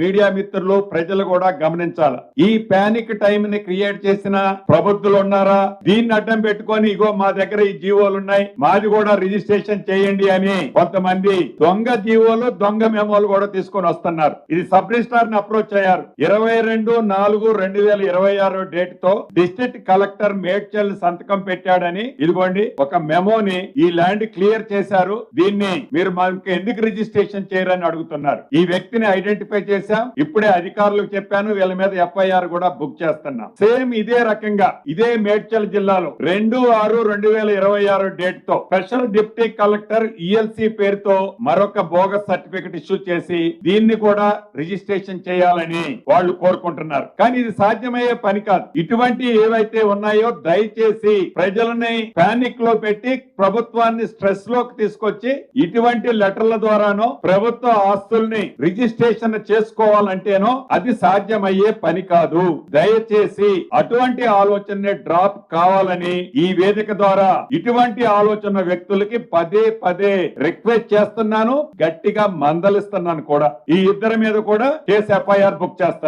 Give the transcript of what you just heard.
Media మిత్రులు ప్రజలు కూడా గమనించాలి. ఈ పానిక్ టైం ని క్రియేట్ చేసిన ప్రబుద్ధులు ఉన్నారా? దీన్ని అడ్డం పెట్టుకొని ఇగో మా దగ్గర ఈ జీవోలు ఉన్నాయి, మాది కూడా రిజిస్ట్రేషన్ చేయండి అని కొంతమంది దొంగ జీవోలు దొంగ మెమోలు కూడా తీసుకొని వస్తున్నారు. ఇది సబ్ రిజిస్ట్రార్ ని అప్రోచ్ అయ్యారు. 22/4/2026 డేట్ తో డిస్ట్రిక్ట్ కలెక్టర్ మేడ్చల్ సంతకం పెట్టాడని ఇదిగోండి ఒక మెమోని ఈ ల్యాండ్ క్లియర్ చేశారు, దీన్ని మీరు మనకి ఎందుకు రిజిస్ట్రేషన్ చేయరని అడుగుతున్నారు. ఈ వ్యక్తిని ఐడెంటిఫై చేశాం, ఇప్పుడే అధికారులకు చెప్పాను, వీళ్ళ మీద ఎఫ్ఐఆర్ కూడా బుక్ చేస్తున్నాం. సేమ్ ఇదే రకంగా ఇదే మేడ్చల్ జిల్లాలో 2/6/2026 డేట్ తో స్పెషల్ డిప్యూటీ కలెక్టర్ ఈఎల్సీ పేరుతో మరొక బోగస్ సర్టిఫికెట్ ఇష్యూ చేసి దీన్ని కూడా రిజిస్ట్రేషన్ చేయాలని వాళ్ళు కోరుకుంటున్నారు. కానీ ఇది సాధ్యమయ్యే పని కాదు. ఇటువంటి ఏవైతే ఉన్నాయో దయచేసి ప్రజలని పానిక్ లో పెట్టి ప్రభుత్వాన్ని స్ట్రెస్ లోకి తీసుకొచ్చి ఇటువంటి లెటర్ల ద్వారానో ప్రభుత్వ ఆస్తుల్ని రిజిస్ట్రేషన్ చేసుకోవాలంటేనో అది సాధ్యమయ్యే పని కాదు. దయచేసి అటువంటి ఆలోచన డ్రాప్ కావాలని ఈ వేదిక ద్వారా ఇటువంటి ఆలోచన వ్యక్తులకి పదే పదే రిక్వెస్ట్ చేస్తున్నాను, గట్టిగా మందలిస్తున్నాను కూడా. ఈ ఇద్దరి మీద కూడా కేసు ఎఫ్ఐఆర్ బుక్ చేస్తాను.